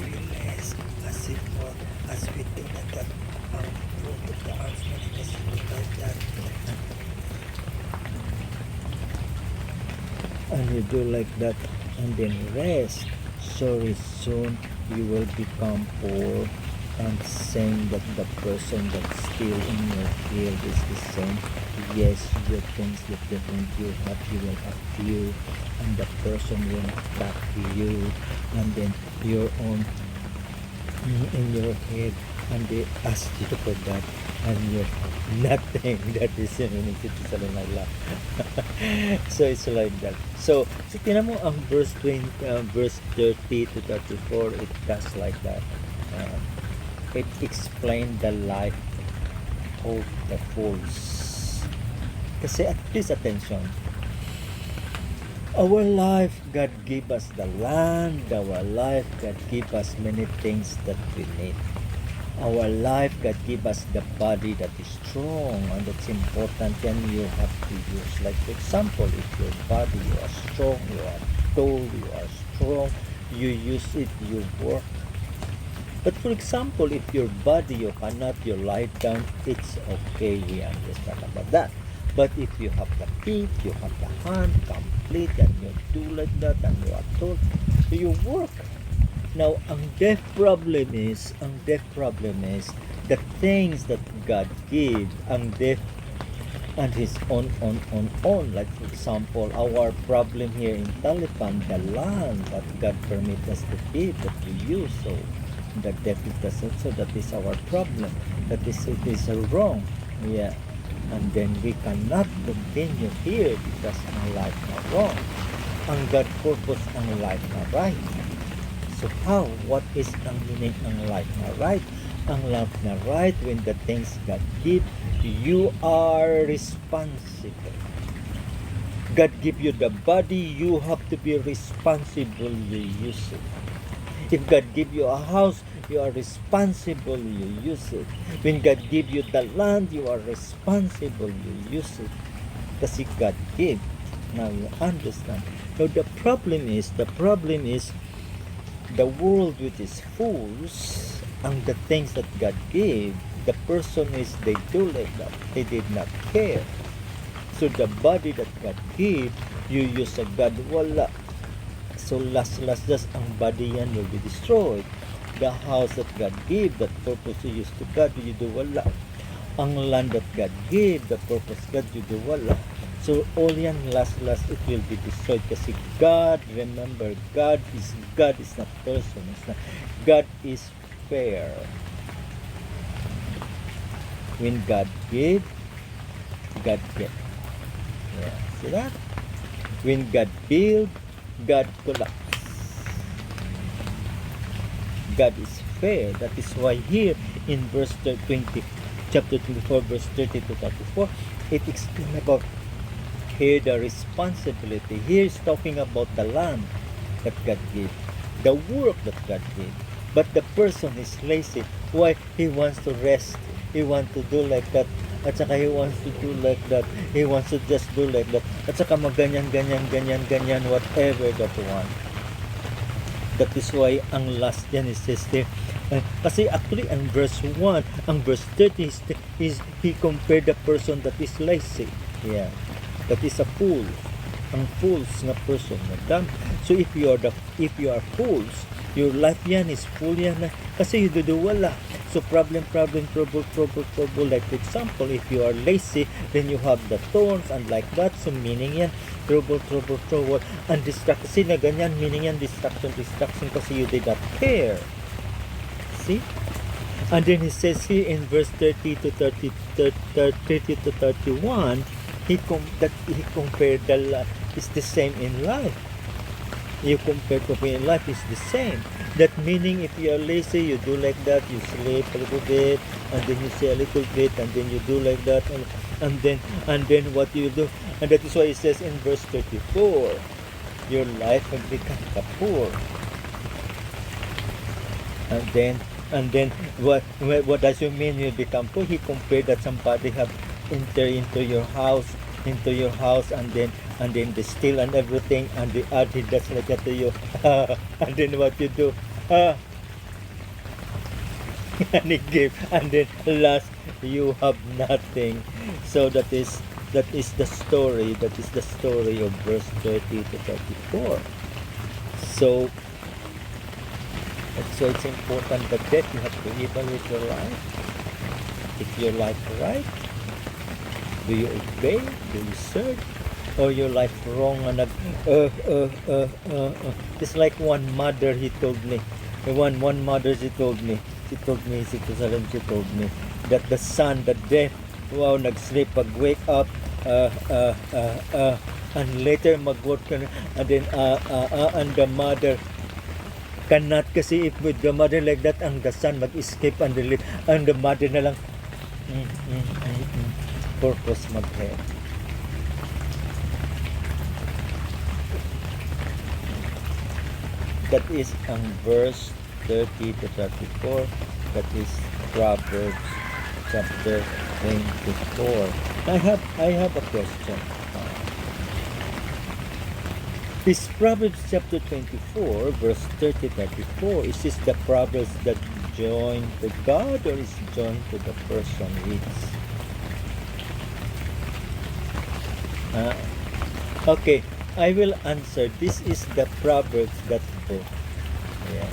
realize as if as we do that fruit of the arms manifested like that, and you do like that, and then rest. Sorry, soon you will become poor, and saying that the person that's still in your field is the same. Yes, your things look different. You will have few, and the person will attack you, and then your own in your head, and they ask you for that, and you have nothing. That is sa lang. So it's like that. So tingnan mo ang verse 30 to 34, it does like that. It explains the life of the fools. Kasi please attention. Our life, God give us the land. Our life, God give us many things that we need. Our life, God give us the body that is strong, and that's important. Then you have to use. Like for example, if your body, you are strong, you are tall, you are strong, you use it, you work. But for example, if your body, you cannot, you lie down, it's okay, we understand about that. But if you have the feet, you have the hand complete, and you do like that, and you are told, you work. Now, ang death problem is the things that God give, ang death and His on. Like for example, our problem here in Taliban, the land that God permit us to give, that we use, so the death is the so that is our problem. That is, it is wrong. Yeah. And then we cannot continue here because ang life na wrong. Ang God purpose ang life na right. So how? What is ang meaning ng life na right? Ang life na right, when the things God give, you are responsible. God give you the body, you have to be responsible, you use it. If God give you a house, you are responsible, you use it. When God give you the land, you are responsible, you use it. Kasi God give. Now you understand. Now the problem is the world with its fools, and the things that God gave, the person is, they do like that. They did not care. So the body that God gave, you use a God, wala. So last, ang body yan will be destroyed. The house that God gave, that purpose you use to God, you do wala. Ang land that God gave, the purpose God, you do wala. So all yan, last, it will be destroyed. Kasi God, remember, God is not person. It's not. God is fair. When God gave, God get. Yeah. See that? When God build, God collapse. God is fair. That is why here in verse 20, chapter 24, verse 30 to 34, it explains about here the responsibility. Here is talking about the land that God gave, the work that God gave. But the person is lazy. Why? He wants to rest. He wants to do like that. At saka he wants to do like that. He wants to just do like that. At saka ganyan, whatever that one. That is why ang last yan is there. Kasi actually ang verse 1, ang verse 30 is he compared the person that is lazy. Yeah. That is a fool. Ang fools na person. So if you are fools, your life yan is full yan na. Kasi you do wala. So problem, trouble. Like for example, if you are lazy, then you have the thorns and like that. So meaning yan, trouble. And distraction. Kasi na ganyan, meaning yan, distraction. Kasi you did not care. See? And then he says here in verse 30 to 31, he compared the life. It's the same in life. You compare to in life is the same. That meaning if you are lazy, you do like that, you sleep a little bit, and then you say a little bit, and then you do like that, and then what you do, and that is why it says in verse 34, your life will become poor. And then what does it mean you become poor? He compared that somebody have enter into your house, and then they steal and everything, and they add it just like that to you. And then what you do? and he gave, and then last you have nothing. So that is the story. That is the story of verse 30 to 34. So it's important that you have to evaluate your life. If your life right, do you obey? Do you serve? Or your life wrong and it's like one mother he told me. One mother she told me si Kusalam, she told me that the son, the deaf, wow, nag-sleep, pag-wake up, and later mag-work ka na, and then and the mother cannot, kasi if with the mother like that, ang the son mag-escape and the mother na lang purpose mag-head. That is ang verse 30 to 34. That is Proverbs chapter 24. I have a question. This Proverbs chapter 24, verse 30-34, is this the Proverbs that join to God or is joined to the person reads? Okay, I will answer. This is the Proverbs that book. Yeah.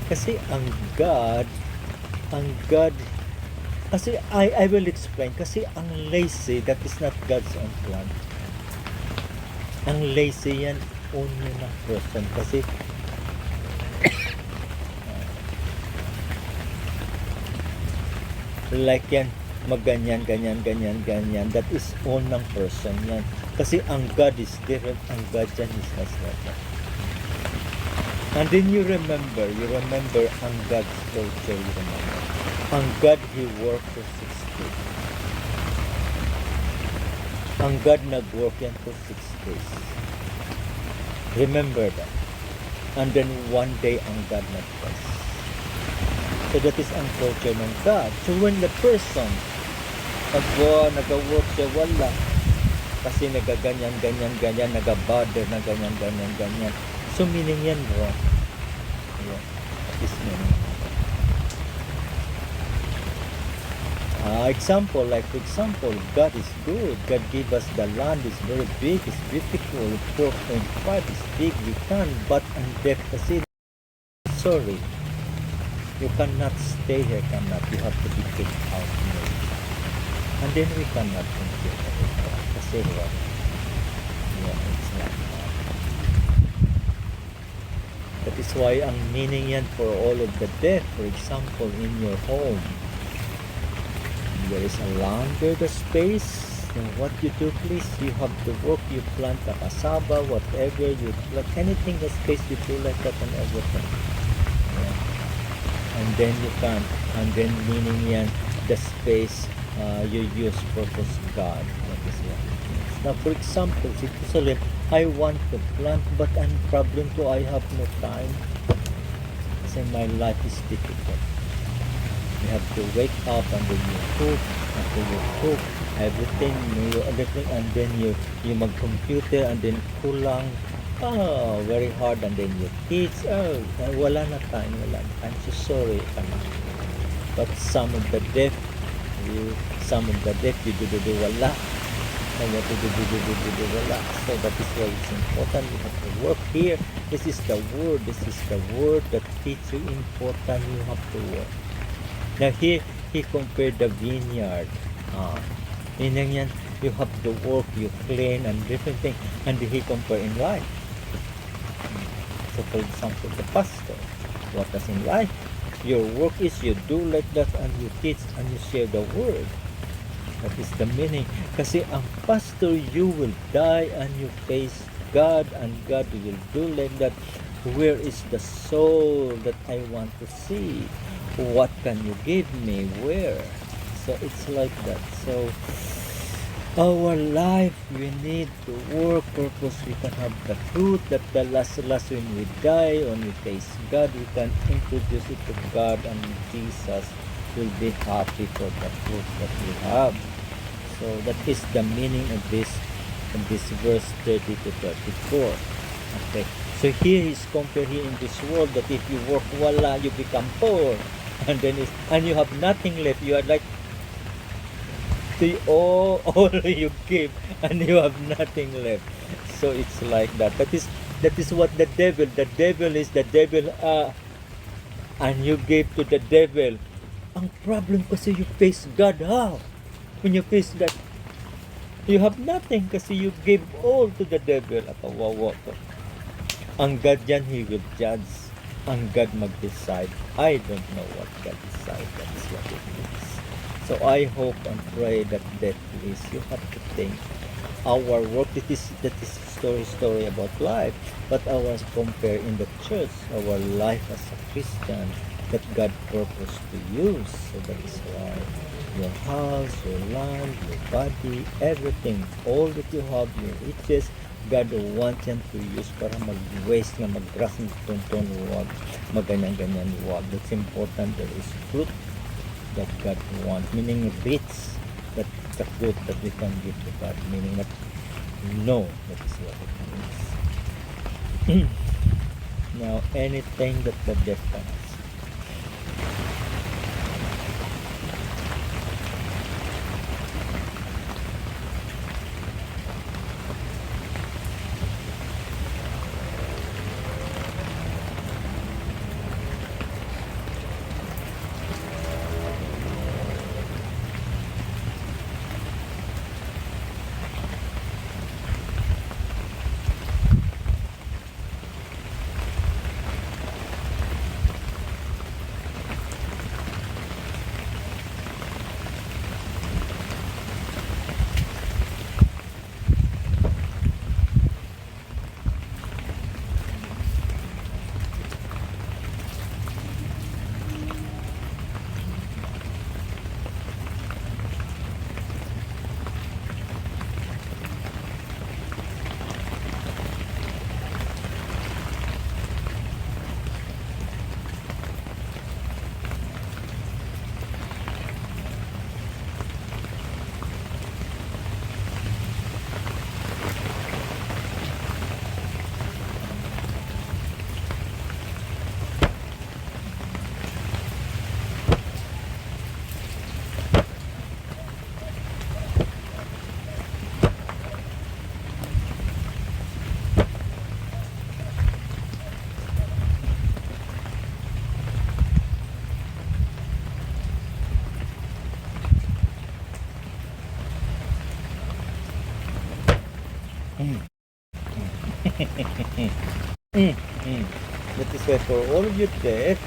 Kasi ang God, kasi I will explain. Kasi ang lazy, that is not God's own plan. Ang lazy yan, only na person. Kasi like yan, magganyan, ganyan. That is all ng person yan. Kasi ang God is different. Ang God yan is not that. And then you remember ang God's culture, you remember. Ang God, He worked for 6 days. Ang God nag-work yan for 6 days. Remember that. And then one day ang God nag-rest. So that is ang culture ng God. So when the person nag-work siya, wala. Kasi nagaganyan, nagabother na ganyan. So meaning yan wrong. Yeah. This meaning. For example, God is good. God gave us the land. It's very big. It's beautiful. 4.5 is big. We can. But ang death kasi, sorry, you cannot stay here. You have to be kicked out. And then we cannot continue. Kasi what? Yeah, it's not that. That is why ang meaning yan for all of the death. For example, in your home, there is a land, there's a space. And what you do, please, you have to work. You plant a cassava, whatever you plant, anything the space you do like that and everything. Yeah. And then you can, and then meaning yan, the space you use purpose God. That is what it means. Now, for example, si Jerusalem, I want to plant, but ang problem ko, I have no time. Kasi my life is difficult. You have to wake up and then you cook. After you cook, everything, and then you mag-computer and then kulang. Very hard, and then you teach. Wala na time. So sorry. But some of the deaf, you do wala. And what you do wala. So that is why it's important. You have to work here. This is the word that teaches you important. You have to work. Now here, he compared the vineyard. Meaning yan, you have to work, you clean, and different things. And he compared in life. So for example, the pastor, what does in life? Your work is you do like that, and you teach, and you share the word. That is the meaning. Kasi ang pastor, you will die, and you face God, and God will do like that. Where is the soul that I want to see? What can you give me? Where? So it's like that. So our life, we need to work purpose. We can have the fruit that the last when we die, when we face God, we can introduce it to God, and Jesus will be happy for the fruit that we have. So that is the meaning of this verse 30 to 34. Okay. So here is compared here in this world that if you work wala, you become poor, and then and you have nothing left. You are like all you give, and you have nothing left. So it's like that. That is what the devil. The devil is the devil. And you gave to the devil. Ang problem kasi you face God. How? When you face God, you have nothing kasi you gave all to the devil. At kawawa ko. Ang God yan, He will judge. Ang God mag-decide. I don't know what God decide. That is what it means. So I hope and pray that is you have to think our work. That is story about life, but ours compare in the church, our life as a Christian that God purposed to use. So that is why your house, your land, your body, everything, all that you have, your riches, God wants yan to use para mag-waste nga, mag-grass ng tunton, huwag maganyan-ganyan, huwag. That's important. There is fruit that God wants, meaning rich, that the fruit that we can give to God, meaning that no, that is what it means. Now, anything that the deaf can ask. That is why for all of you deaf,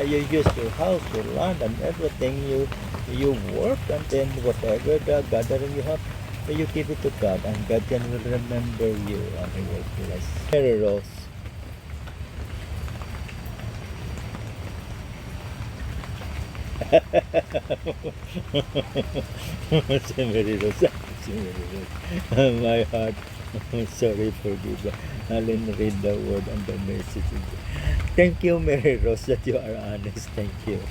you use your house, your land, and everything. You work, and then whatever the gathering you have, you give it to God, and God can will remember you, and He will bless. Mary Rose. Mary Rose. My heart. Sorry, forgive. Alin read the word and the message. Thank you, Mary Rose, that you are honest. Thank you.